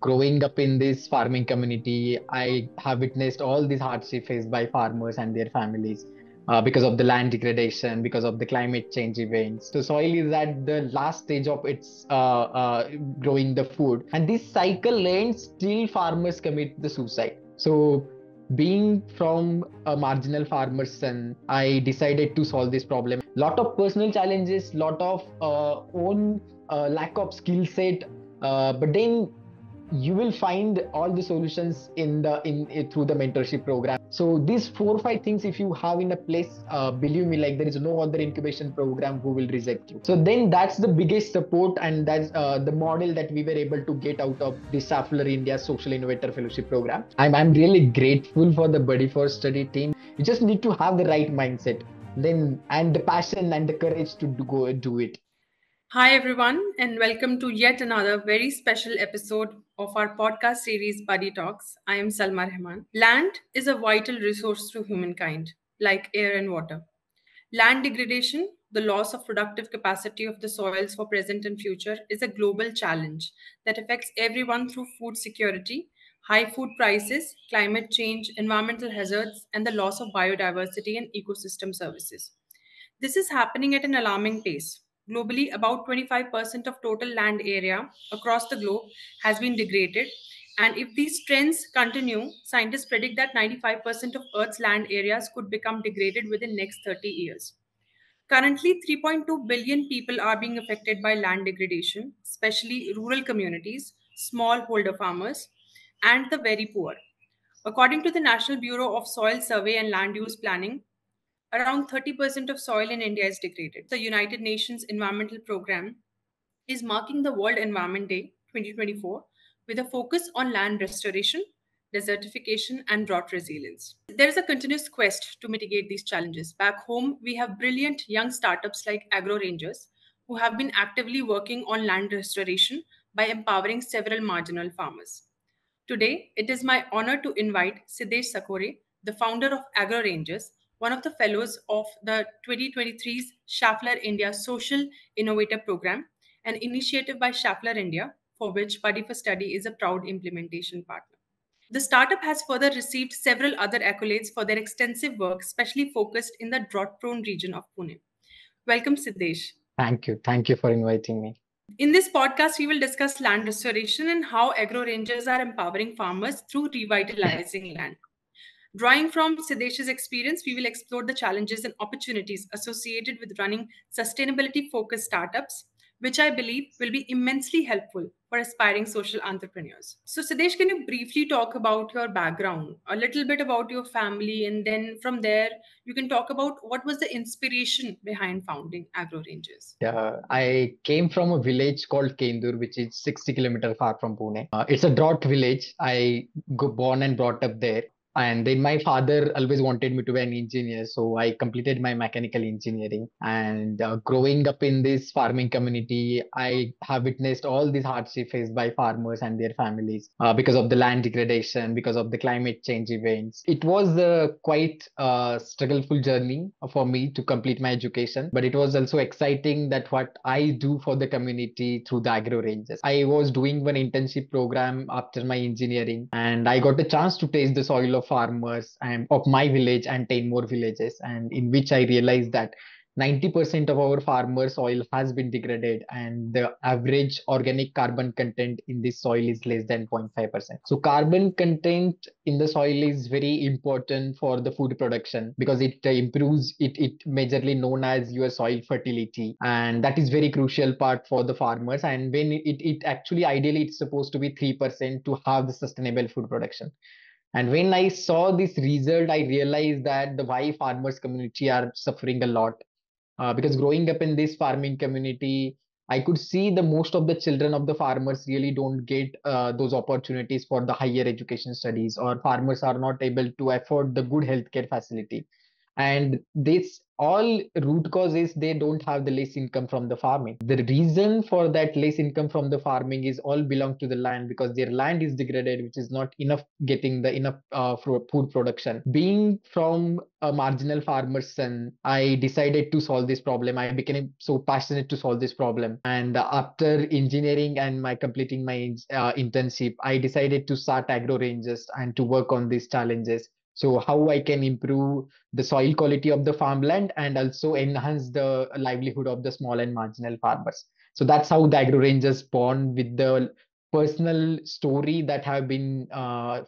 Growing up in this farming community, I have witnessed all these hardship faced by farmers and their families because of the land degradation, because of the climate change events. The soil is at the last stage of its growing the food, and this cycle ends till farmers commit the suicide. So, being from a marginal farmer's son, I decided to solve this problem. Lot of personal challenges, lot of own lack of skill set, but then you will find all the solutions in through the mentorship program. So these 4 or 5 things, if you have in a place, believe me, like there is no other incubation program who will reject you. So then that's the biggest support, and that's the model that we were able to get out of the Schaeffler India Social Innovator Fellowship program. I'm really grateful for the Buddy4Study team. You just need to have the right mindset, then and the passion and the courage to go and do it. Hi, everyone, and welcome to yet another very special episode of our podcast series, BuddyTalks. I am Salma Rehman. Land is a vital resource to humankind, like air and water. Land degradation, the loss of productive capacity of the soils for present and future, is a global challenge that affects everyone through food security, high food prices, climate change, environmental hazards, and the loss of biodiversity and ecosystem services. This is happening at an alarming pace. Globally, about 25% of total land area across the globe has been degraded. And if these trends continue, scientists predict that 95% of Earth's land areas could become degraded within next 30 years. Currently, 3.2 billion people are being affected by land degradation, especially rural communities, smallholder farmers, and the very poor. According to the National Bureau of Soil Survey and Land Use Planning, around 30% of soil in India is degraded. The United Nations Environmental Programme is marking the World Environment Day 2024 with a focus on land restoration, desertification, and drought resilience. There is a continuous quest to mitigate these challenges. Back home, we have brilliant young startups like Agro Rangers who have been actively working on land restoration by empowering several marginal farmers. Today, it is my honor to invite Siddesh Sakore, the founder of Agro Rangers, one of the fellows of the 2023's Schaeffler India Social Innovator Program, an initiative by Schaeffler India, for which Buddy4Study is a proud implementation partner. The startup has further received several other accolades for their extensive work, especially focused in the drought-prone region of Pune. Welcome, Siddesh. Thank you. Thank you for inviting me. In this podcast, we will discuss land restoration and how agro rangers are empowering farmers through revitalizing land. Drawing from Siddesh's experience, we will explore the challenges and opportunities associated with running sustainability-focused startups, which I believe will be immensely helpful for aspiring social entrepreneurs. So, Siddesh, can you briefly talk about your background, a little bit about your family, and then from there, you can talk about what was the inspiration behind founding Agro Rangers? Yeah, I came from a village called Kendur, which is 60 kilometers far from Pune. It's a drought village. I go born and brought up there. And then my father always wanted me to be an engineer, so I completed my mechanical engineering. And growing up in this farming community, I have witnessed all these hardship faced by farmers and their families because of the land degradation, because of the climate change events. It was a quite struggleful journey for me to complete my education, but it was also exciting that what I do for the community through the Agro Rangers. I was doing one internship program after my engineering, and I got a chance to taste the soil of farmers and of my village and 10 more villages, and in which I realized that 90% of our farmer soil has been degraded, and the average organic carbon content in this soil is less than 0.5%. So carbon content in the soil is very important for the food production because it improves it majorly known as your soil fertility, and that is very crucial part for the farmers. And when it actually ideally it's supposed to be 3% to have the sustainable food production. And when I saw this result, I realized that the why farmers community are suffering a lot. Because growing up in this farming community, I could see the most of the children of the farmers really don't get those opportunities for the higher education studies, or farmers are not able to afford the good healthcare facility. And this all root cause is they don't have the less income from the farming. The reason for that less income from the farming is all belong to the land, because their land is degraded, which is not enough getting the enough food production. Being from a marginal farmer's son, I decided to solve this problem. I became so passionate to solve this problem. And after engineering and my completing my internship, I decided to start Agro Rangers and to work on these challenges. So how I can improve the soil quality of the farmland and also enhance the livelihood of the small and marginal farmers. So that's how the Agro Rangers born, with the personal story that have been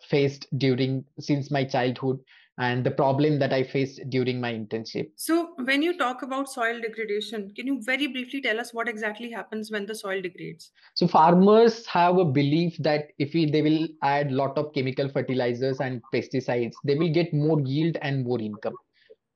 faced during since my childhood, and the problem that I faced during my internship. So, when you talk about soil degradation, can you very briefly tell us what exactly happens when the soil degrades? So farmers have a belief that if they will add lot of chemical fertilizers and pesticides, they will get more yield and more income.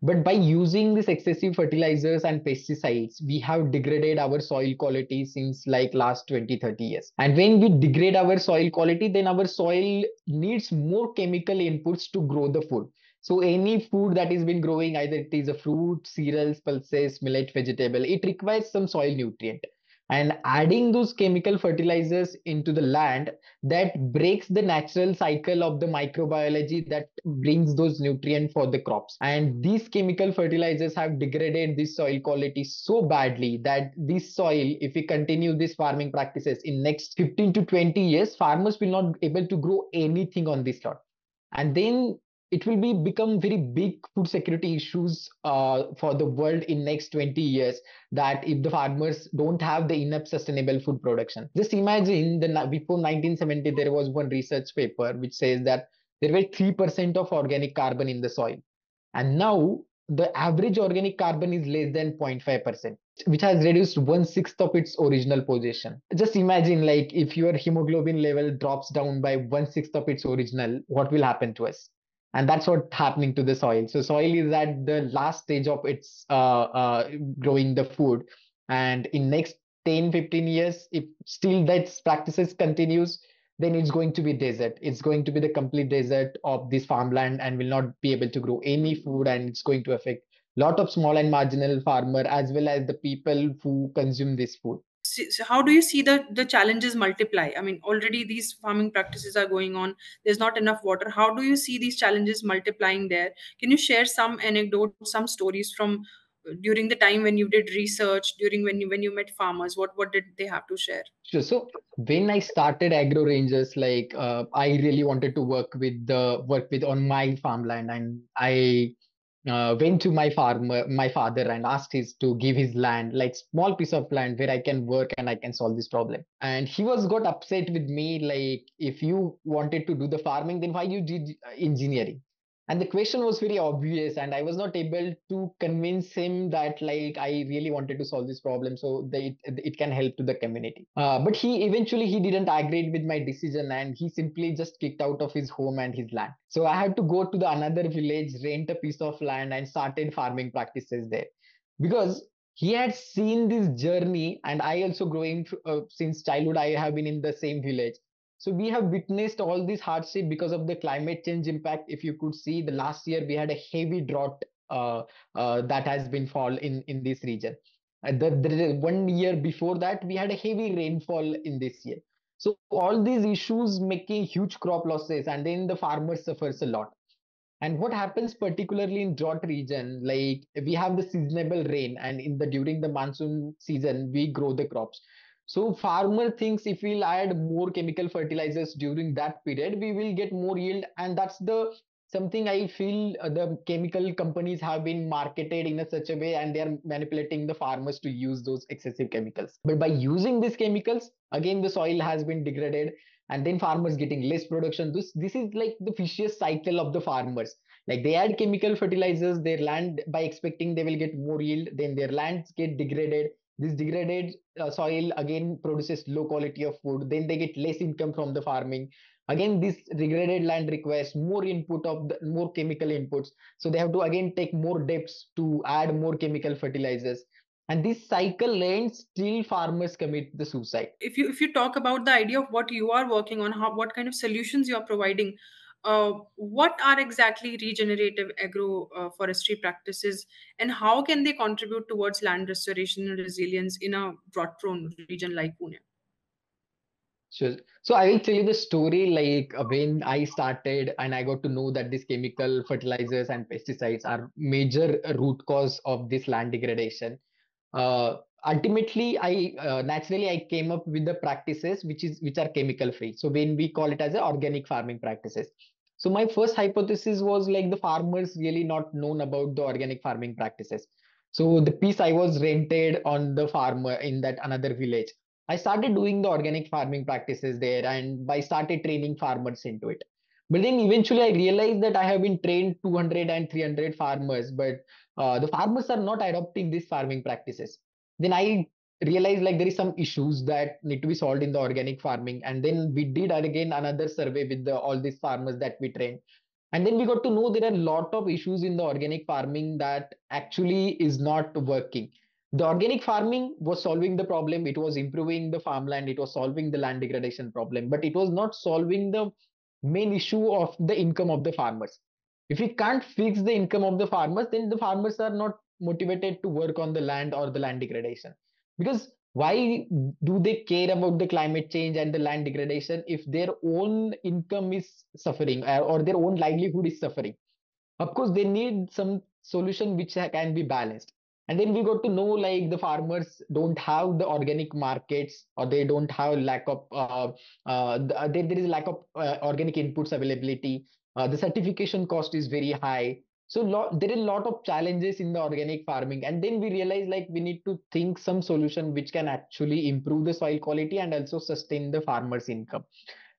But by using these excessive fertilizers and pesticides, we have degraded our soil quality since like last 20-30 years. And when we degrade our soil quality, then our soil needs more chemical inputs to grow the food. So any food that is been growing, either it is a fruit, cereals, pulses, millet, vegetable, it requires some soil nutrient. And adding those chemical fertilizers into the land, that breaks the natural cycle of the microbiology that brings those nutrients for the crops. And these chemical fertilizers have degraded this soil quality so badly that this soil, if we continue these farming practices in next 15 to 20 years, farmers will not able to grow anything on this lot. And then it will be become very big food security issues for the world in next 20 years, that if the farmers don't have the enough sustainable food production. Just imagine before 1970 there was one research paper which says that there were 3% of organic carbon in the soil, and now the average organic carbon is less than 0.5%, which has reduced one-sixth of its original position. Just imagine, like, if your hemoglobin level drops down by one-sixth of its original, what will happen to us? And that's what happening to the soil. So soil is at the last stage of its growing the food. And in next 10-15 years, if still that practices continues, then it's going to be desert. It's going to be the complete desert of this farmland and will not be able to grow any food, and it's going to affect lot of small and marginal farmer as well as the people who consume this food. So how do you see the challenges multiply? I mean, already these farming practices are going on. There's not enough water. How do you see these challenges multiplying there? Can you share some anecdotes, some stories from during the time when you did research, during when you met farmers? What did they have to share? Sure. So when I started Agro Rangers, like I really wanted to work with on my farmland, and I went to my father, and asked his to give his land, like small piece of land where I can work and I can solve this problem. And he was got upset with me, like, if you wanted to do the farming, then why you did engineering? And the question was very obvious, and I was not able to convince him that, like, I really wanted to solve this problem so that it can help to the community. But he didn't agree with my decision, and he simply just kicked out of his home and his land. So I had to go to the another village, rent a piece of land, and started farming practices there, because he had seen this journey, and I also growing since childhood. I have been in the same village, so we have witnessed all this hardship because of the climate change impact. If you could see, the last year we had a heavy drought that has been fall in this region. The 1 year before that, we had a heavy rainfall in this year. So all these issues making huge crop losses, and then the farmer suffers a lot. And what happens particularly in drought region, like we have the seasonable rain, and in the during the monsoon season, we grow the crops. So farmer thinks if we'll add more chemical fertilizers during that period, we will get more yield. And that's the something I feel the chemical companies have been marketed in a such a way, and they are manipulating the farmers to use those excessive chemicals. But by using these chemicals, again, the soil has been degraded, and then farmers getting less production. This is like the vicious cycle of the farmers. Like they add chemical fertilizers their land by expecting they will get more yield, then their lands get degraded. This degraded soil again produces low quality of food, then they get less income from the farming. Again, this degraded land requires more input of more chemical inputs, so they have to again take more depths to add more chemical fertilizers, and this cycle ends till farmers commit the suicide. If you talk about the idea of what you are working on, how what kind of solutions you are providing, what are exactly regenerative agroforestry practices, and how can they contribute towards land restoration and resilience in a drought-prone region like Pune? Sure. So I will tell you the story like when I started and I got to know that these chemical fertilizers and pesticides are major root cause of this land degradation. Ultimately, I naturally I came up with the practices which are chemical free. So when we call it as a organic farming practices. So my first hypothesis was like the farmers really not known about the organic farming practices. So the piece I was rented on the farmer in that another village. I started doing the organic farming practices there, and I started training farmers into it. But then eventually I realized that I have been trained 200 and 300 farmers, but the farmers are not adopting these farming practices. Then I realized like there is some issues that need to be solved in the organic farming. And then we did again another survey with all these farmers that we trained. And then we got to know there are a lot of issues in the organic farming that actually is not working. The organic farming was solving the problem, it was improving the farmland, it was solving the land degradation problem, but it was not solving the main issue of the income of the farmers. If we can't fix the income of the farmers, then the farmers are not motivated to work on the land or the land degradation. Because why do they care about the climate change and the land degradation if their own income is suffering or their own livelihood is suffering? Of course, they need some solution which can be balanced. And then we got to know like the farmers don't have the organic markets, or they don't have lack of there is lack of organic inputs availability. The certification cost is very high. So there are a lot of challenges in the organic farming, and then we realize like we need to think some solution which can actually improve the soil quality and also sustain the farmers income.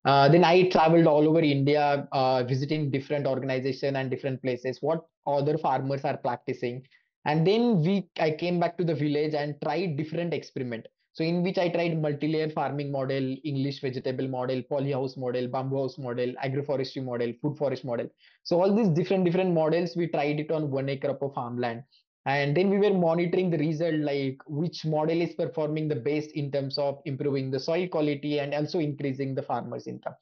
Then I traveled all over India, visiting different organizations and different places, what other farmers are practicing. And then I came back to the village and tried different experiment. So in which I tried multi-layer farming model, English vegetable model, polyhouse model, bamboo house model, agroforestry model, food forest model. So all these different models, we tried it on 1 acre of a farmland. And then we were monitoring the result, like which model is performing the best in terms of improving the soil quality and also increasing the farmers income.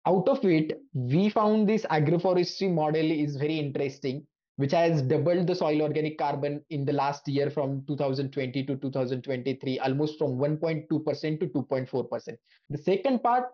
Out of it, we found this agroforestry model is very interesting, which has doubled the soil organic carbon in the last year from 2020 to 2023, almost from 1.2% to 2.4%. The second part,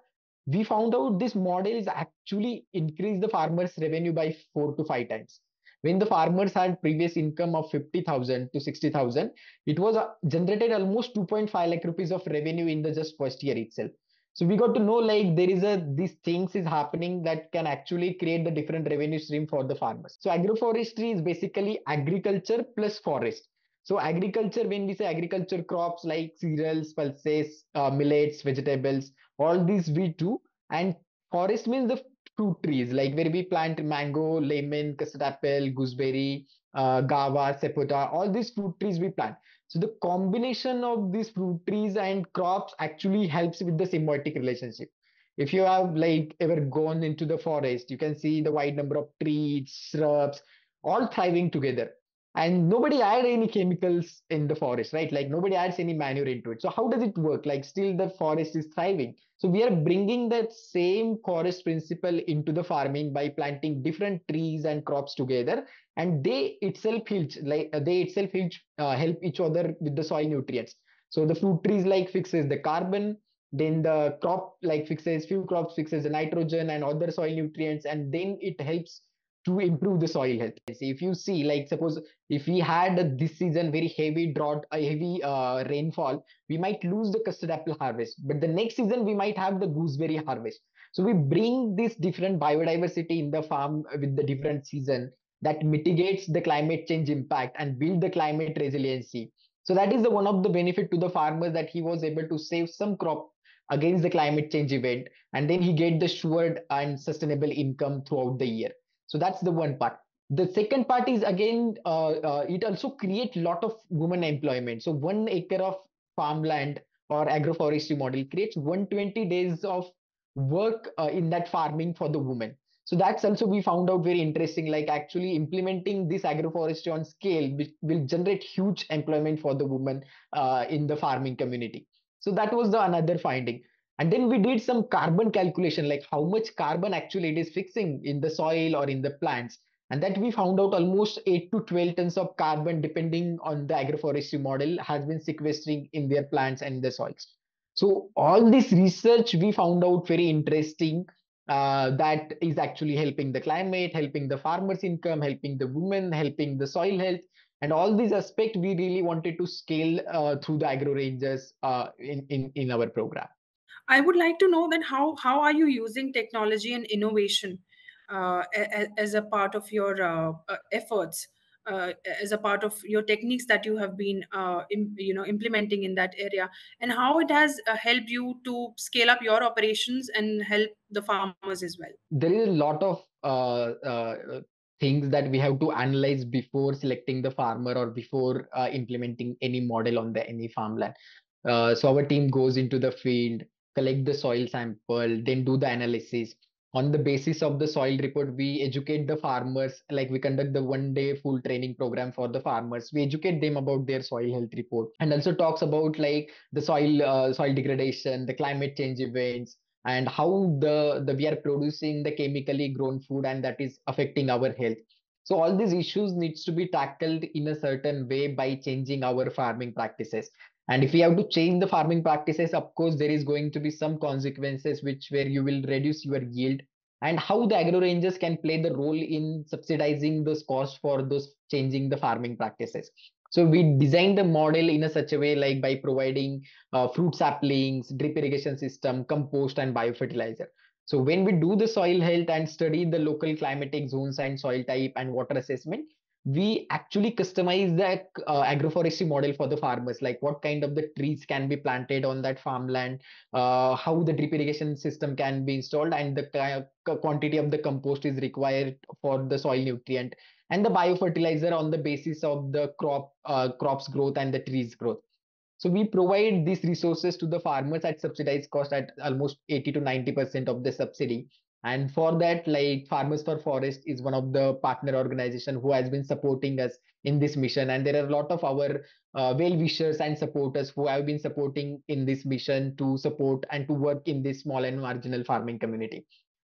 we found out this model is actually increased the farmers revenue by 4 to 5 times. When the farmers had previous income of 50,000 to 60,000, it was generated almost 2.5 lakh rupees of revenue in the just first year itself. So we got to know like there is these things is happening that can actually create the different revenue stream for the farmers. So agroforestry is basically agriculture plus forest. So agriculture, when we say agriculture, crops like cereals, pulses, millets, vegetables, all these we do. And forest means the fruit trees, like where we plant mango, lemon, custard apple, gooseberry, guava, sapota, all these fruit trees we plant. So the combination of these fruit trees and crops actually helps with the symbiotic relationship. If you have like ever gone into the forest, you can see the wide number of trees, shrubs, all thriving together. And nobody add any chemicals in the forest, right? Like nobody adds any manure into it. So how does it work? Like still the forest is thriving. So we are bringing that same forest principle into the farming by planting different trees and crops together, and they itself help each other with the soil nutrients. So the fruit trees like fixes the carbon, then the crop like fixes few crops fixes the nitrogen and other soil nutrients, and then it helps to improve the soil health. If you see, like suppose if we had this season very heavy drought, a heavy rainfall, we might lose the custard apple harvest, but the next season we might have the gooseberry harvest. So we bring this different biodiversity in the farm with the different season that mitigates the climate change impact and build the climate resiliency. So that is the one of the benefit to the farmer, that he was able to save some crop against the climate change event, and then he get the assured and sustainable income throughout the year. So that's the one part. The second part is again, it also create lot of women employment. So 1 acre of farmland or agroforestry model creates 120 days of work in that farming for the women. So that's also we found out very interesting, like actually implementing this agroforestry on scale, which will generate huge employment for the women in the farming community. So that was the another finding. And then we did some carbon calculation, like how much carbon actually it is fixing in the soil or in the plants. And that we found out almost 8 to 12 tons of carbon, depending on the agroforestry model, has been sequestering in their plants and the soils. So all this research we found out very interesting, that is actually helping the climate, helping the farmers' income, helping the women, helping the soil health. And all these aspects we really wanted to scale through the Agro Rangers in our program. I would like to know that how are you using technology and innovation as a part of your efforts, as a part of your techniques that you have been implementing in that area, and how it has helped you to scale up your operations and help the farmers as well. There is a lot of things that we have to analyze before selecting the farmer or before implementing any model on the any farmland. So our team goes into the field, collect the soil sample, then do the analysis. On the basis of the soil report, we educate the farmers. Like we conduct the 1 day full training program for the farmers. We educate them about their soil health report, and also talks about like the soil degradation, the climate change events, and how the we are producing the chemically grown food, and that is affecting our health. So all these issues needs to be tackled in a certain way by changing our farming practices. And if we have to change the farming practices, of course there is going to be some consequences, which where you will reduce your yield, and how the agro rangers can play the role in subsidizing those costs for those changing the farming practices. So we designed the model in a such a way, like by providing fruit saplings, drip irrigation system, compost, and biofertilizer. So when we do the soil health and study the local climatic zones and soil type and water assessment, we actually customize the agroforestry model for the farmers, like what kind of the trees can be planted on that farmland, how the drip irrigation system can be installed, and the quantity of the compost is required for the soil nutrient, and the biofertilizer on the basis of the crops growth and the trees growth. So we provide these resources to the farmers at subsidized cost at almost 80 to 90% of the subsidy. And for that, like Farmers for Forest is one of the partner organization who has been supporting us in this mission. And there are a lot of our well-wishers and supporters who have been supporting in this mission to support and to work in this small and marginal farming community.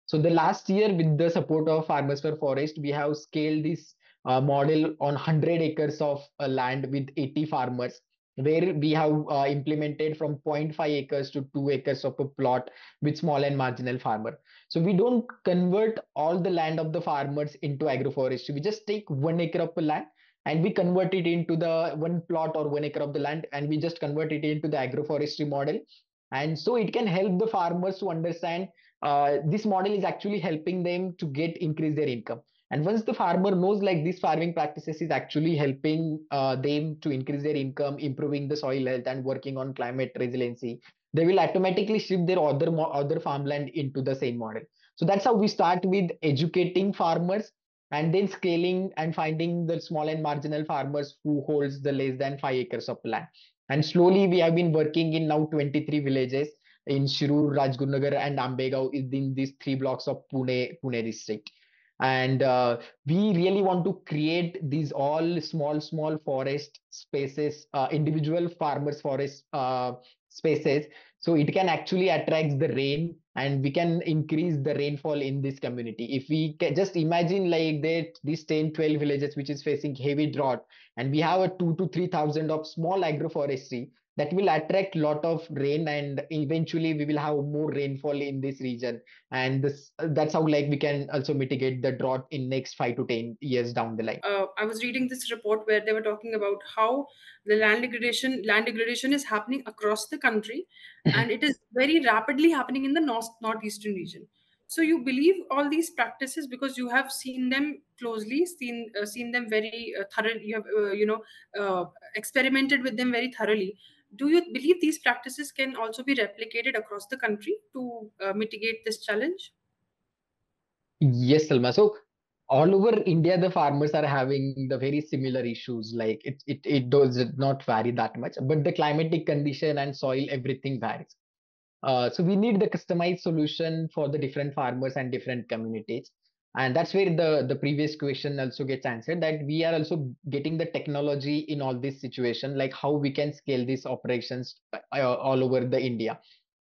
So the last year, with the support of Farmers for Forest, we have scaled this model on 100 acres of land with 80 farmers, where we have implemented from zero point 0.5 acres to 2 acres of a plot with small and marginal farmer. So we don't convert all the land of the farmers into agroforestry. We just take 1 acre of the land and we convert it into the one plot or 1 acre of the land, and we just convert it into the agroforestry model. And so it can help the farmers to understand this model is actually helping them to get increase their income. And once the farmer knows like these farming practices is actually helping them to increase their income, improving the soil health, and working on climate resiliency, they will automatically shift their other farmland into the same model. So that's how we start with educating farmers, and then scaling and finding the small and marginal farmers who holds the less than 5 acres of land. And slowly we have been working in now 23 villages in Shirur, Rajgurnagar, and Ambegaon in these 3 blocks of Pune district. And we really want to create these all small forest spaces, individual farmers forest spaces, so it can actually attract the rain, and we can increase the rainfall in this community. If we can just imagine like that, these 10, 12 villages which is facing heavy drought, and we have a 2 to 3 thousand of small agroforestry, that will attract lot of rain, and eventually we will have more rainfall in this region. And that's how like we can also mitigate the drought in next 5 to 10 years down the line. I was reading this report where they were talking about how the land degradation is happening across the country, and it is very rapidly happening in the northeastern region. So you believe all these practices because you have seen them closely, seen them very thoroughly. You have uh, experimented with them very thoroughly. Do you believe these practices can also be replicated across the country to mitigate this challenge? Yes, Salma. So all over India, the farmers are having the very similar issues. Like it does not vary that much, but the climatic condition and soil, everything varies. So we need the customized solution for the different farmers and different communities. And that's where the previous question also gets answered, that we are also getting the technology in all this situation, like how we can scale these operations all over the India.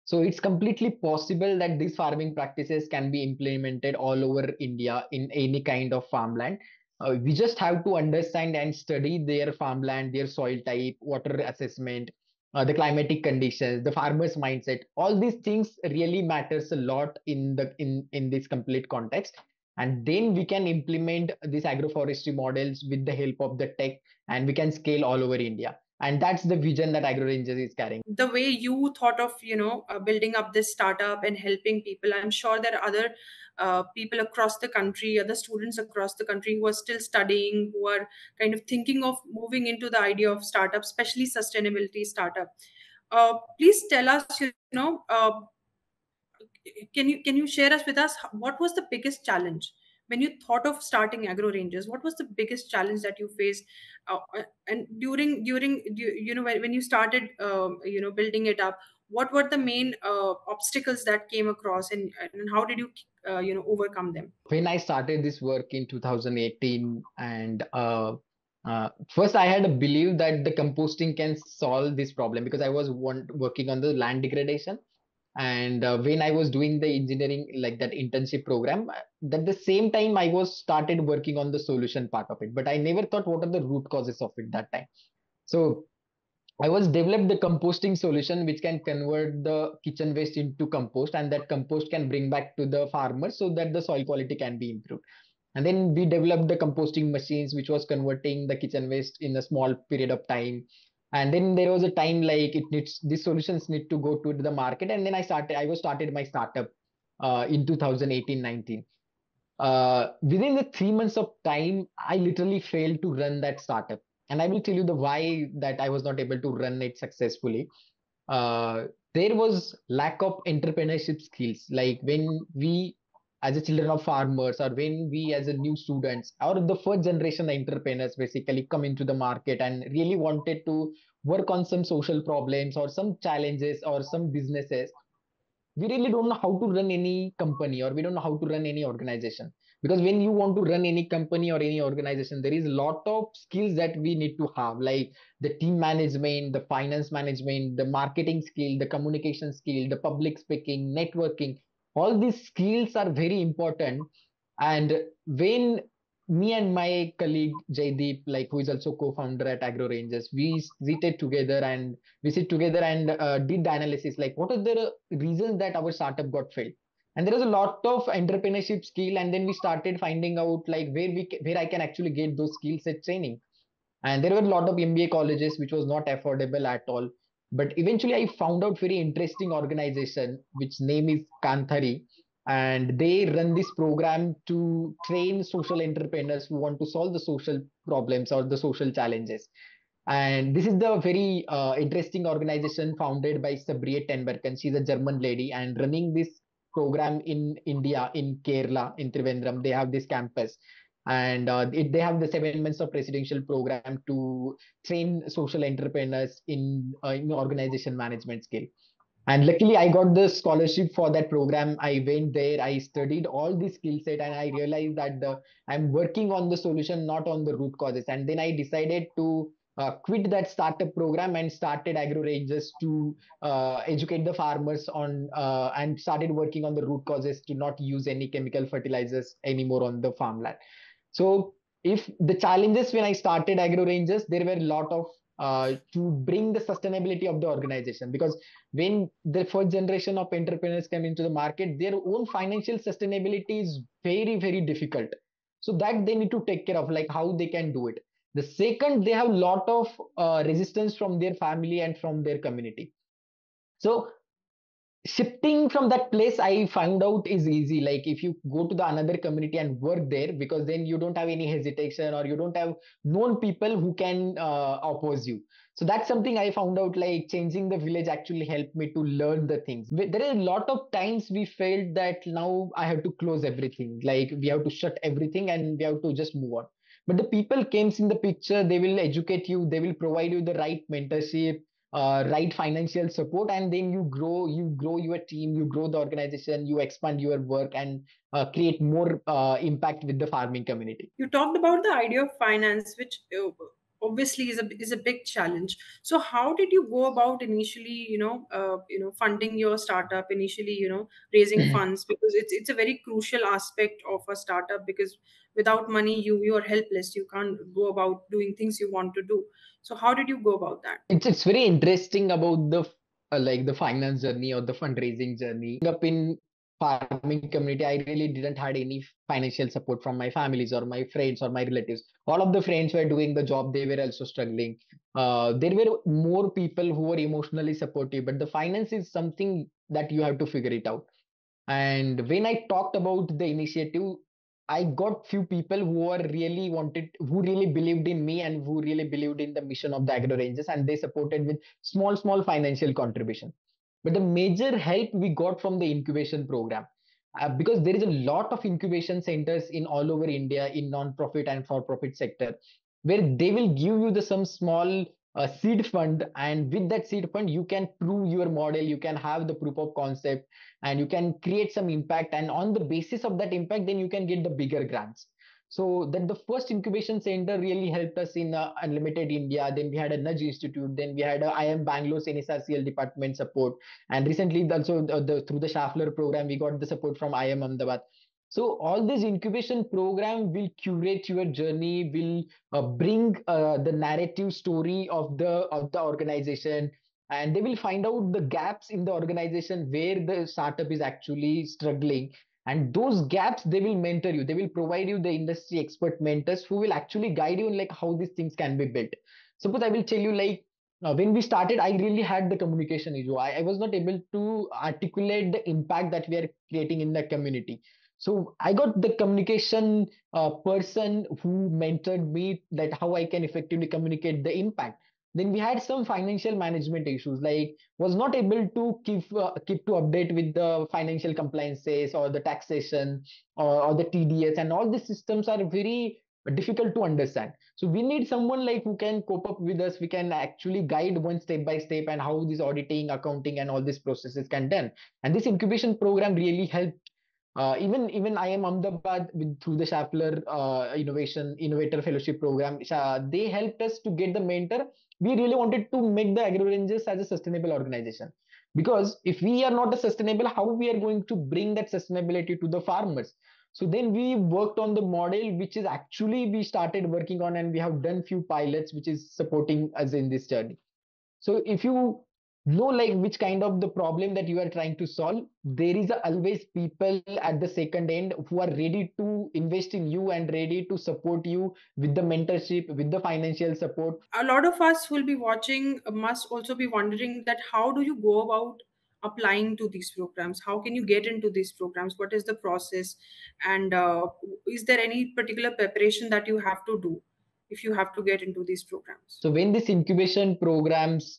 So it's completely possible that these farming practices can be implemented all over India in any kind of farmland. We just have to understand and study their farmland, their soil type, water assessment, the climatic conditions, the farmer's mindset. All these things really matters a lot in this complete context. And then we can implement these agroforestry models with the help of the tech, and we can scale all over India. And that's the vision that Agro Rangers is carrying. The way you thought of building up this startup and helping people, I'm sure there are other people across the country, other students across the country who are still studying, who are kind of thinking of moving into the idea of startup, especially sustainability startup. Please tell us, can you share us with us what was the biggest challenge when you thought of starting Agro Rangers? What was the biggest challenge that you faced, and during when you started building it up? What were the main obstacles that came across, and how did you overcome them? When I started this work in 2018, and first I had a belief that the composting can solve this problem, because I was working on the land degradation. And when I was doing the engineering, like that internship program, at the same time I was started working on the solution part of it, but I never thought what are the root causes of it that time. So I was developed the composting solution which can convert the kitchen waste into compost, and that compost can bring back to the farmer so that the soil quality can be improved. And then we developed the composting machines which was converting the kitchen waste in a small period of time. And then there was a time like it needs these solutions need to go to the market. And then I started my startup in 2018-19. Within the 3 months of time, I literally failed to run that startup. And I will tell you the why that I was not able to run it successfully. Uh, there was lack of entrepreneurship skills. Like when we, as a children of farmers, or when we as a new students, or the first generation entrepreneurs basically come into the market and really wanted to work on some social problems or some challenges or some businesses, we really don't know how to run any company, or we don't know how to run any organization. Because when you want to run any company or any organization, there is a lot of skills that we need to have, like the team management, the finance management, the marketing skill, the communication skill, the public speaking, networking. All these skills are very important. And when me and my colleague Jaydeep, like who is also co-founder at Agro Rangers, we sit together and did the analysis, like what are the reasons that our startup got failed. And there was a lot of entrepreneurship skill, and then we started finding out like where I can actually get those skills at training. And there were a lot of MBA colleges which was not affordable at all. But eventually I found out very interesting organization which name is Kanthari, and they run this program to train social entrepreneurs who want to solve the social problems or the social challenges. And this is the very interesting organization founded by Sabriye Tenberken. She's a German lady and running this program in India, in Kerala, in Trivandrum. They have this campus. And they have the 7 months of presidential program to train social entrepreneurs in organization management skill. And luckily, I got the scholarship for that program. I went there, I studied all the skill set, and I realized that I'm working on the solution, not on the root causes. And then I decided to quit that startup program and started Agro Rangers to educate the farmers on and started working on the root causes to not use any chemical fertilizers anymore on the farmland. So if the challenges when I started Agro Rangers, there were a lot of to bring the sustainability of the organization, because when the first generation of entrepreneurs come into the market, their own financial sustainability is very, very difficult. So that they need to take care of, like how they can do it. The second, they have a lot of resistance from their family and from their community. So shifting from that place, I found out is easy. Like if you go to the another community and work there, because then you don't have any hesitation, or you don't have known people who can oppose you. So that's something I found out, like changing the village actually helped me to learn the things. There are a lot of times we felt that now I have to close everything, like we have to shut everything and we have to just move on. But the people comes in the picture, they will educate you, they will provide you the right mentorship, right financial support, and then you grow your team, you grow the organization, you expand your work, and create more impact with the farming community. You talked about the idea of finance, which obviously is a big challenge. So how did you go about initially, funding your startup, initially, raising funds, because it's a very crucial aspect of a startup, because without money you are helpless, you can't go about doing things you want to do. So how did you go about that? It's very interesting about the like the finance journey or the fundraising journey. Up in farming community, I really didn't had any financial support from my families or my friends or my relatives. All of the friends were doing the job; they were also struggling. There were more people who were emotionally supportive, but the finance is something that you have to figure it out. And when I talked about the initiative, I got few people who really believed in me and who really believed in the mission of the Agro Rangers, and they supported with small financial contribution. But the major help we got from the incubation program, because there is a lot of incubation centers in all over India in non-profit and for-profit sector, where they will give you the some small seed fund, and with that seed fund you can prove your model, you can have the proof of concept, and you can create some impact, and on the basis of that impact then you can get the bigger grants. So that the first incubation center really helped us in Unlimited India. Then we had a Nudge Institute. Then we had a IM Bangalore's NSRCL department support. And recently also through the Schaeffler program, we got the support from IM Ahmedabad. So all this incubation program will curate your journey, will bring the narrative story of the organization, and they will find out the gaps in the organization where the startup is actually struggling, and those gaps they will mentor you, they will provide you the industry expert mentors who will actually guide you in like how these things can be built. Suppose I will tell you like when we started, I really had the communication issue. I was not able to articulate the impact that we are creating in the community. So I got the communication person who mentored me that how I can effectively communicate the impact. Then we had some financial management issues, like was not able to keep to update with the financial compliances or the taxation or the TDS, and all these systems are very difficult to understand. So we need someone like who can cope up with us. We can actually guide one step by step and how this auditing, accounting, and all these processes can done. And this incubation program really helped. Even I am Ahmedabad with through the Schaeffler Innovator Fellowship program. They helped us to get the mentor. We really wanted to make the Agro Rangers as a sustainable organization, because if we are not a sustainable, how we are going to bring that sustainability to the farmers? So then we worked on the model, which is actually we started working on, and we have done few pilots, which is supporting us in this journey. So if you know like which kind of the problem that you are trying to solve, there is always people at the second end who are ready to invest in you and ready to support you with the mentorship, with the financial support. A lot of us who will be watching must also be wondering that how do you go about applying to these programs, how can you get into these programs, what is the process, and is there any particular preparation that you have to do if you have to get into these programs? So when this incubation programs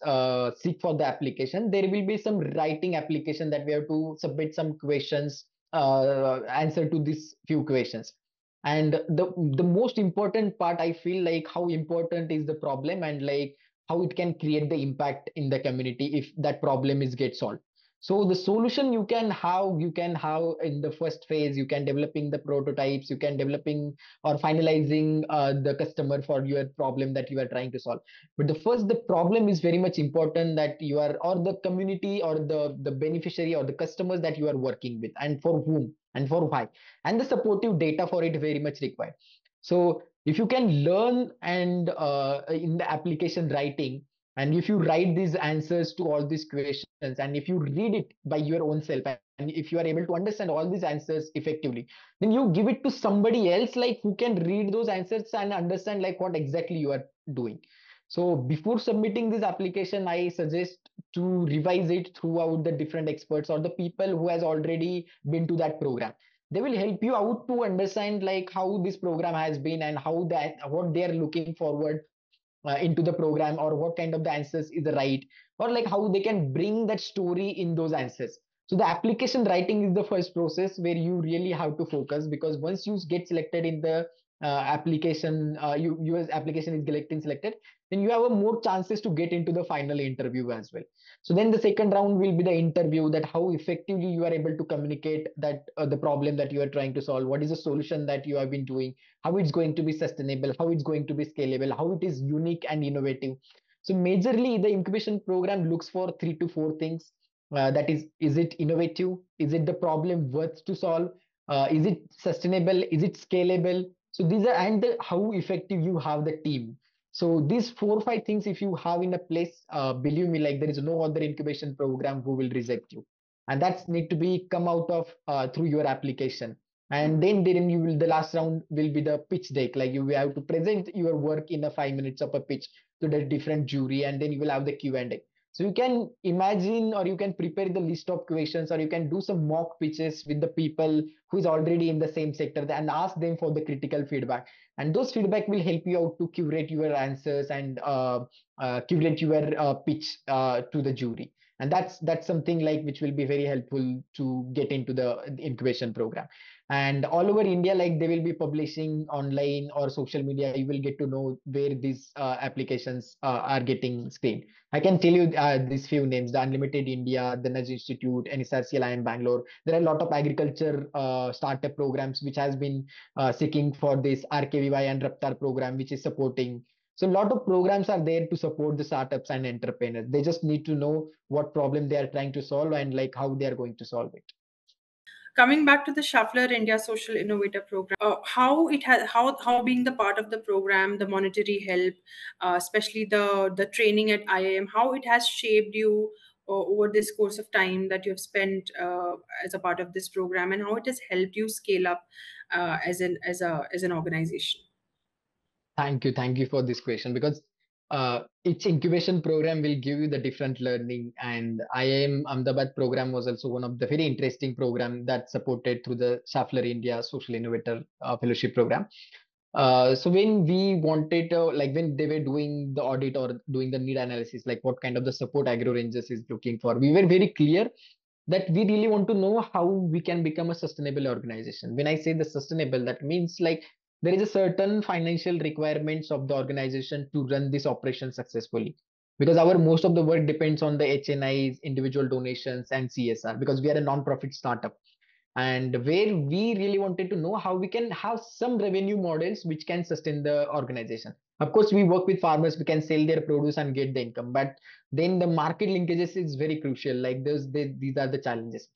seek for the application, there will be some writing application that we have to submit some questions, answer to these few questions. And the most important part, I feel like how important is the problem and like how it can create the impact in the community if that problem is get solved. So the solution you can have in the first phase, you can developing the prototypes, you can developing or finalizing the customer for your problem that you are trying to solve. But the problem is very much important, that you are or the community or the beneficiary or the customers that you are working with, and for whom and for why, and the supportive data for it very much required. So if you can learn and in the application writing, and if you write these answers to all these questions, and if you read it by your own self, and if you are able to understand all these answers effectively, then you give it to somebody else like who can read those answers and understand like what exactly you are doing. So before submitting this application, I suggest to revise it throughout the different experts or the people who has already been to that program. They will help you out to understand like how this program has been and how that what they are looking forward into the program, or what kind of the answers is right, or like how they can bring that story in those answers. So the application writing is the first process where you really have to focus, because once you get selected in the your application is getting selected, then you have a more chances to get into the final interview as well. So then the second round will be the interview, that how effectively you are able to communicate that the problem that you are trying to solve, what is the solution that you have been doing, how it's going to be sustainable, how it's going to be scalable, how it is unique and innovative. So majorly the incubation program looks for 3 to 4 things. That is it innovative? Is it the problem worth to solve? Is it sustainable? Is it scalable? So these are, and how effective you have the team. So these 4 or 5 things, if you have in a place, believe me, like there is no other incubation program who will reject you, and that's need to be come out of through your application. And then you will, the last round will be the pitch deck. Like you will have to present your work in a 5 minutes of a pitch to the different jury, and then you will have the Q&A. So you can imagine, or you can prepare the list of questions, or you can do some mock pitches with the people who is already in the same sector and ask them for the critical feedback. And those feedback will help you out to curate your answers and curate your pitch to the jury. And that's something like which will be very helpful to get into the incubation program. And all over India, like they will be publishing online or social media, you will get to know where these applications are getting screened. I can tell you these few names: the Unlimited India, the Nudge Institute, NSRCLI in Bangalore. There are a lot of agriculture startup programs which has been seeking for this RKVY and Raptar program, which is supporting. So a lot of programs are there to support the startups and entrepreneurs. They just need to know what problem they are trying to solve and like how they are going to solve it. Coming back to the Schaeffler India Social Innovator Program, how it has how being the part of the program, the monetary help, especially the training at IIM, how it has shaped you over this course of time that you have spent as a part of this program, and how it has helped you scale up as an organization. Thank you for this question, because each incubation program will give you the different learning. And IIM Ahmedabad program was also one of the very interesting program that supported through the Schaeffler India Social Innovator Fellowship program. So when we wanted like when they were doing the audit or doing the need analysis, like what kind of the support Agro Rangers is looking for, we were very clear that we really want to know how we can become a sustainable organization. When I say the sustainable, that means like there is a certain financial requirements of the organization to run this operation successfully. Because our most of the work depends on the HNIs, individual donations, and CSR, because we are a non-profit startup. And where we really wanted to know how we can have some revenue models which can sustain the organization. Of course, we work with farmers, we can sell their produce and get the income, but then the market linkages is very crucial. Like these are the challenges.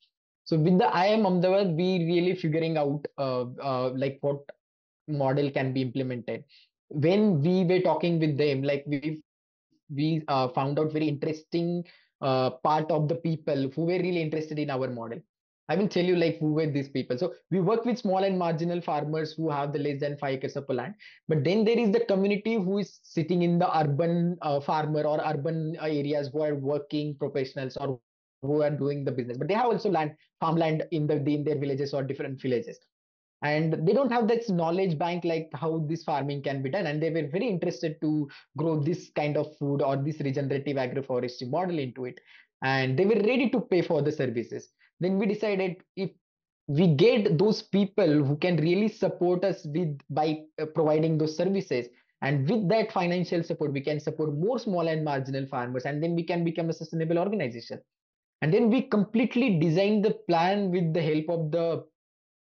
So with the IIM Ahmedabad, we really figuring out like what model can be implemented. When we were talking with them, like we found out very interesting part of the people who were really interested in our model. I will tell you like who were these people. So we work with small and marginal farmers who have the less than 5 acres of land. But then there is the community who is sitting in the urban farmer or urban areas who are working professionals or who are doing the business. But they have also farmland in their villages or different villages, and they don't have this knowledge bank like how this farming can be done, and they were very interested to grow this kind of food or this regenerative agroforestry model into it, and they were ready to pay for the services. Then we decided, if we get those people who can really support us with by providing those services, and with that financial support we can support more small and marginal farmers, and then we can become a sustainable organization. And then we completely designed the plan with the help of the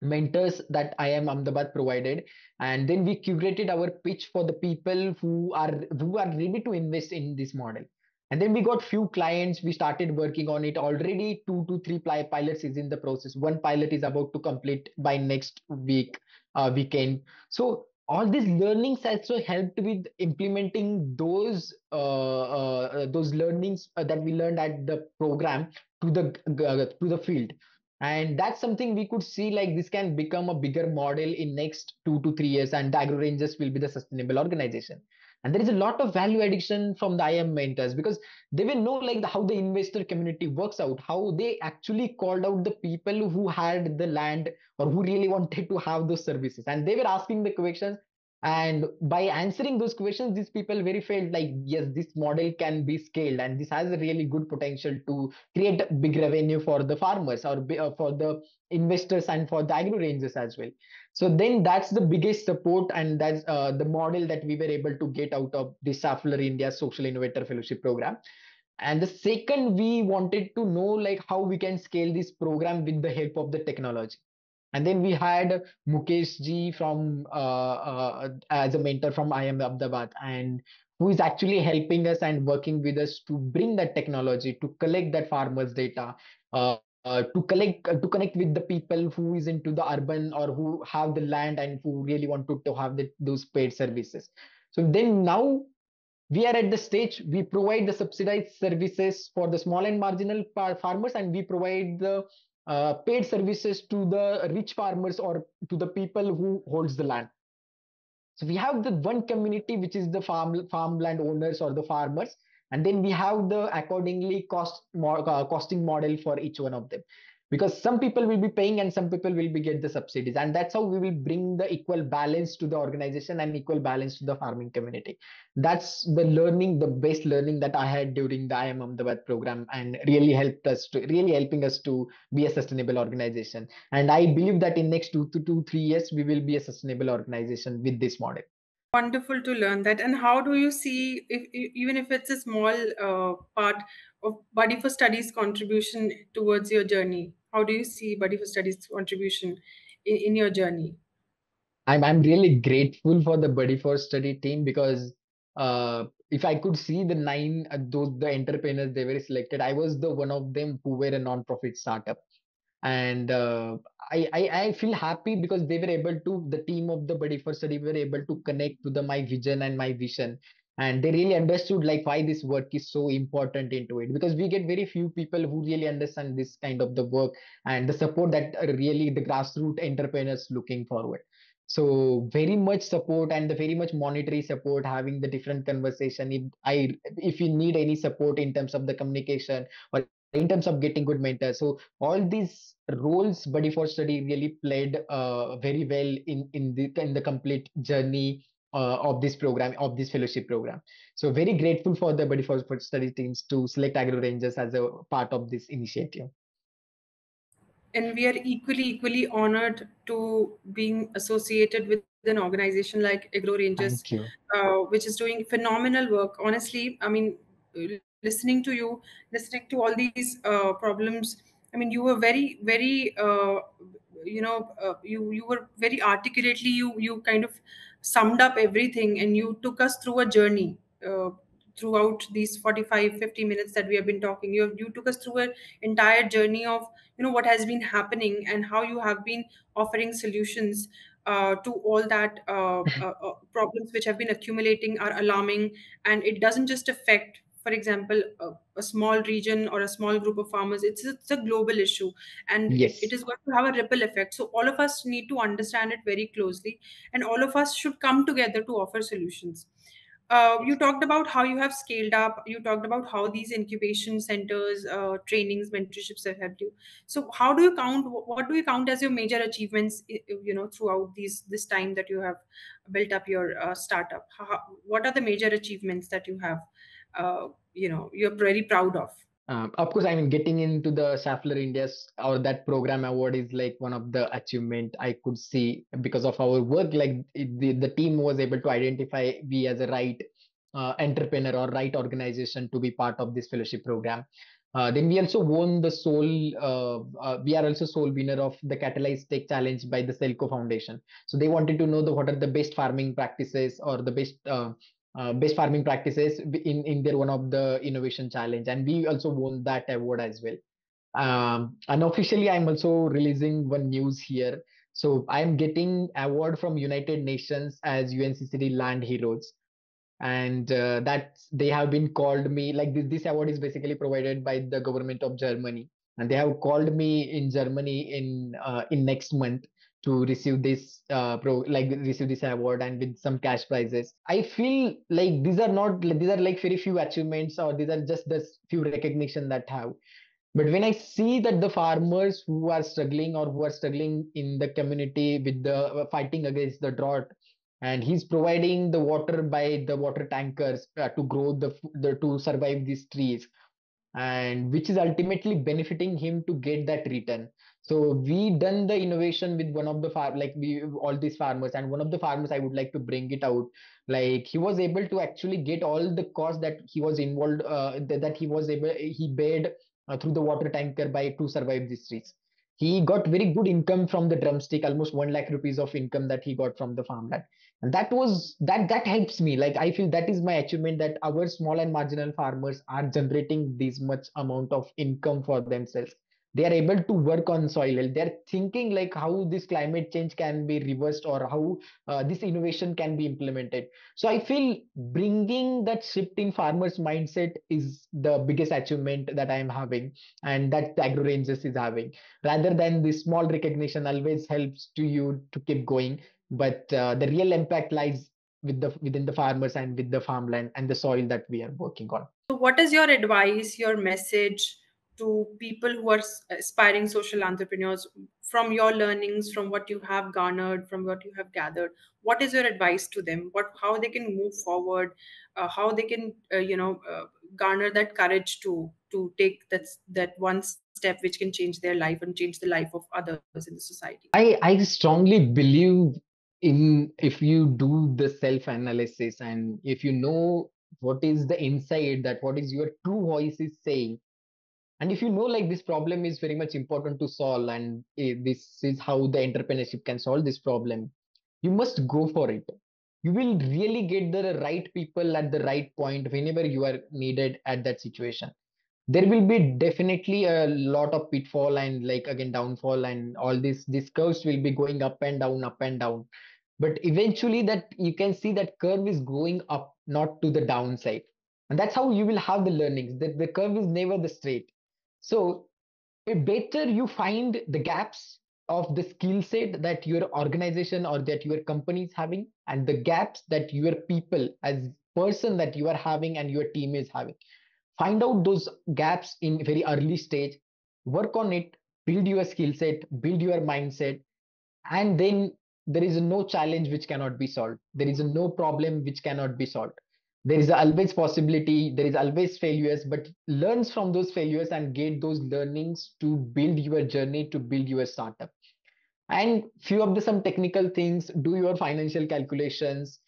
mentors that IIM Ahmedabad provided. And then we curated our pitch for the people who are ready to invest in this model. And then we got few clients. We started working on it already. 2 to 3 pilots is in the process. One pilot is about to complete by next weekend. So all these learnings also helped with implementing those learnings that we learned at the program to the field. And that's something we could see, like this can become a bigger model in next 2 to 3 years, and the Agro Rangers will be the sustainable organization. And there is a lot of value addition from the IM mentors, because they will know like how the investor community works out, how they actually called out the people who had the land or who really wanted to have those services, and they were asking the questions. And by answering those questions, these people very felt like, yes, this model can be scaled and this has a really good potential to create big revenue for the farmers or for the investors and for the agro rangers as well. So then that's the biggest support, and that's the model that we were able to get out of the Schaeffler India Social Innovator Fellowship program. And the second, we wanted to know like how we can scale this program with the help of the technology. And then we had Mukesh ji from as a mentor from IIM Ahmedabad, and who is actually helping us and working with us to bring that technology to collect that farmers data, to connect with the people who is into the urban or who have the land and who really wanted to have those paid services. So then now we are at the stage we provide the subsidized services for the small and marginal farmers, and we provide the paid services to the rich farmers or to the people who holds the land. So we have the one community which is the farmland owners or the farmers, and then we have the accordingly costing model for each one of them, because some people will be paying and some people will be get the subsidies, and that's how we will bring the equal balance to the organization and equal balance to the farming community. That's the learning, the best learning that I had during the IIM Ahmedabad program, and really helping us to be a sustainable organization. And I believe that in next 2 to 3 years, we will be a sustainable organization with this model. Wonderful to learn that. And how do you see, even if it's a small part of Buddy4Study's contribution towards your journey? How do you see Buddy4Study's contribution in your journey? I'm really grateful for the Buddy4Study team, because if I could see the nine those the entrepreneurs they were selected, I was the one of them who were a non-profit startup. And I feel happy because they were able to, the team of the Buddy4Study were able to connect to the my vision and my vision, and they really understood like why this work is so important into it, because we get very few people who really understand this kind of the work and the support that really the grassroots entrepreneurs looking forward. So very much support and the very much monetary support, having the different conversation. If you need any support in terms of the communication or in terms of getting good mentors, so all these roles Buddy4Study really played very well in the complete journey of this program, of this fellowship program. So very grateful for the Buddy4Study teams to select Agro Rangers as a part of this initiative. And we are equally honored to being associated with an organization like Agro Rangers, Thank you. which is doing phenomenal work. Honestly, I mean, listening to all these problems, I mean, you were very you were very articulately, you kind of summed up everything, and you took us through a journey. Throughout these 45-50 minutes that we have been talking, you took us through an entire journey of what has been happening and how you have been offering solutions to all that problems which have been accumulating are alarming. And it doesn't just affect, for example, a small region or a small group of farmers. It's a global issue, and it Yes. is going to have a ripple effect. So all of us need to understand it very closely, and all of us should come together to offer solutions. You talked about how you have scaled up. You talked about how these incubation centers, trainings, mentorships have helped you. So, how do you count? What do you count as your major achievements? Throughout this time that you have built up your startup. What are the major achievements that you have? You're very proud of. Of course, I mean, getting into the Schaeffler India's or that program award is like one of the achievement I could see because of our work. Like the team was able to identify we as a right entrepreneur or right organization to be part of this fellowship program. Then we also won the we are also sole winner of the Catalyze Tech Challenge by the Selco Foundation. So they wanted to know what are the best farming practices or the best farming practices in their one of the innovation challenge, and we also won that award as well. Unofficially, I'm also releasing one news here. So I'm getting award from United Nations as UNCCD Land Heroes, and that they have been called me like this award is basically provided by the government of Germany, and they have called me in Germany in next month to receive this receive this award and with some cash prizes. I feel like these are like very few achievements, or these are just the few recognition that have. But when I see that the farmers who are struggling or who are struggling in the community with the fighting against the drought, and he's providing the water by the water tankers to grow the to survive these trees, and which is ultimately benefiting him to get that return. So we done the innovation with one of the like we all these farmers, and one of the farmers I would like to bring it out. Like he was able to actually get all the cost that he was involved, that he was able he paid through the water tanker by to survive these trees. He got very good income from the drumstick, almost 1 lakh rupees of income that he got from the farmland. And that helps me. Like I feel that is my achievement, that our small and marginal farmers are generating this much amount of income for themselves. They are able to work on soil health. They're thinking like how this climate change can be reversed, or how this innovation can be implemented. So I feel bringing that shift in farmers mindset is the biggest achievement that I am having, and that the Agro Rangers is having. Rather than the small recognition always helps to you to keep going, but the real impact lies within the farmers and with the farmland and the soil that we are working on. So, what is your advice, your message to people who are aspiring social entrepreneurs from your learnings, from what you have garnered, from what you have gathered? What is your advice to them? How they can move forward, how they can, garner that courage to take that one step which can change their life and change the life of others in the society? I strongly believe in, if you do the self analysis and if you know what is the inside, that what is your true voice is saying, and if you know like this problem is very much important to solve, and this is how the entrepreneurship can solve this problem, you must go for it. You will really get the right people at the right point whenever you are needed at that situation. There will be definitely a lot of pitfall and like again downfall, and all these curves will be going up and down, but eventually that you can see that curve is going up, not to the downside. And that's how you will have the learnings, that the curve is never the straight. So better you find the gaps of the skill set that your organization or that your company is having, and the gaps that your people as person that you are having and your team is having. Find out those gaps in very early stage, work on it, build your skill set, build your mindset, and then there is no challenge which cannot be solved. There is no problem which cannot be solved. There is always possibility, there is always failures, but learns from those failures and get those learnings to build your journey, to build your startup. And few of the some technical things, do your financial calculations,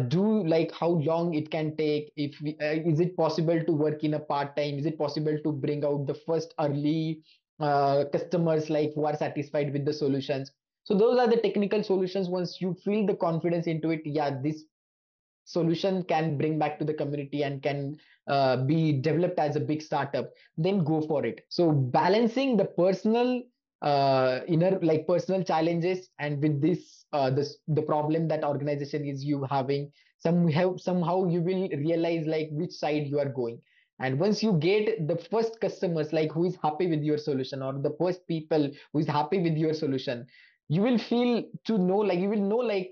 do like how long it can take, if is it possible to work in a part time, is it possible to bring out the first early customers like who are satisfied with the solutions. So those are the technical solutions. Once you feel the confidence into it, yeah, this solution can bring back to the community and can be developed as a big startup, then go for it. So balancing the personal inner like personal challenges, and with this the problem that organization is you having, somehow you will realize like which side you are going. And once you get the first customers like who is happy with your solution, or the first people who is happy with your solution, you will feel to know like you will know like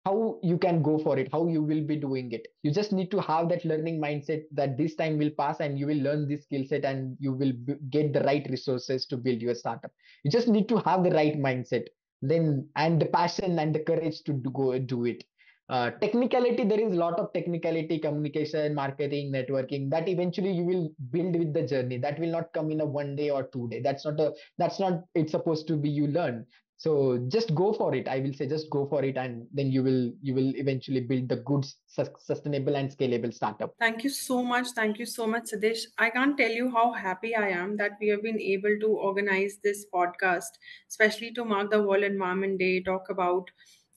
how you can go for it, how you will be doing it. You just need to have that learning mindset that this time will pass and you will learn this skill set and you will get the right resources to build your startup. You just need to have the right mindset, then, and the passion and the courage to go do it. Technicality, there is a lot of technicality, communication, marketing, networking, that eventually you will build with the journey. That will not come in a 1 day or 2 day. That's not it's supposed to be, you learn. So just go for it. I will say just go for it, and then you will eventually build the good, sustainable and scalable startup. Thank you so much. Thank you so much, Siddesh. I can't tell you how happy I am that we have been able to organize this podcast, especially to mark the World Environment Day, talk about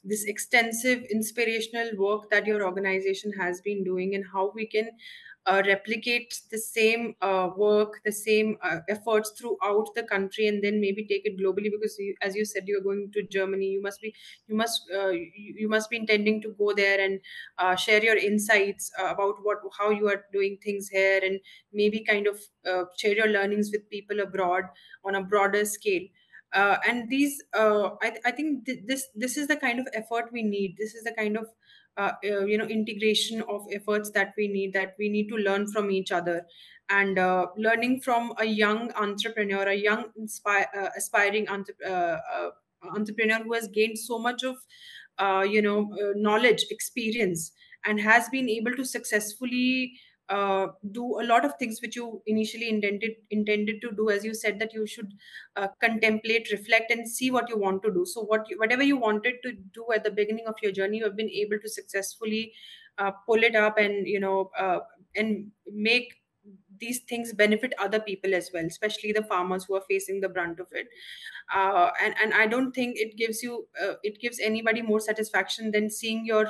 this extensive inspirational work that your organization has been doing, and how we can replicate the same work, the same efforts throughout the country, and then maybe take it globally. Because as you said, you're going to Germany. You must be intending to go there and share your insights about how you are doing things here, and maybe kind of share your learnings with people abroad on a broader scale. And these I think this is the kind of effort we need. This is the kind of integration of efforts that we need to learn from each other. And learning from a young entrepreneur, a young aspiring entrepreneur who has gained so much of knowledge, experience, and has been able to successfully do a lot of things which you initially intended to do. As you said, that you should contemplate, reflect, and see what you want to do. So whatever you wanted to do at the beginning of your journey, you have been able to successfully pull it up, and and make these things benefit other people as well, especially the farmers who are facing the brunt of it. And I don't think it gives anybody more satisfaction than seeing your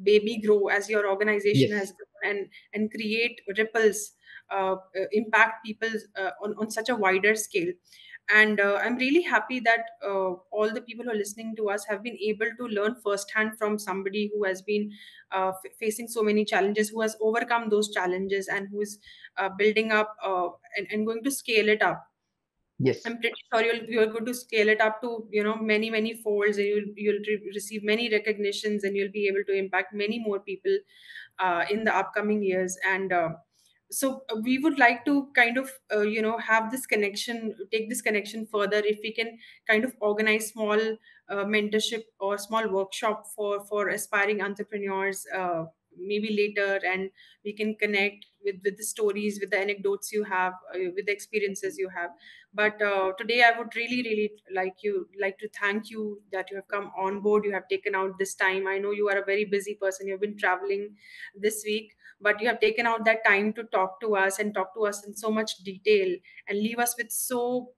baby grow as your organization has Yes. grown, and create ripples, impact people on such a wider scale. And I'm really happy that all the people who are listening to us have been able to learn firsthand from somebody who has been facing so many challenges, who has overcome those challenges, and who is building up and going to scale it up. Yes. I'm pretty sure you're going to scale it up to many folds, and you'll receive many recognitions, and you'll be able to impact many more people in the upcoming years. And we would like to kind of have this connection, take this connection further. If we can kind of organize small mentorship or small workshop for aspiring entrepreneurs, maybe later, and we can connect with the stories, with the anecdotes you have, with the experiences you have. But today I would really like to thank you that you have come on board, you have taken out this time. I know you are a very busy person, you've been traveling this week, but you have taken out that time to talk to us, and talk to us in so much detail, and leave us with so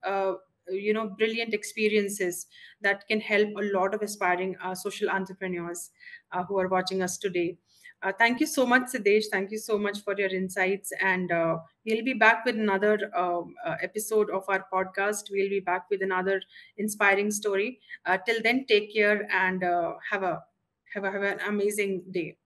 brilliant experiences that can help a lot of aspiring social entrepreneurs who are watching us today. Thank you so much, Siddesh. Thank you so much for your insights. And we'll be back with another episode of our podcast. We'll be back with another inspiring story. Till then, take care, and have an amazing day.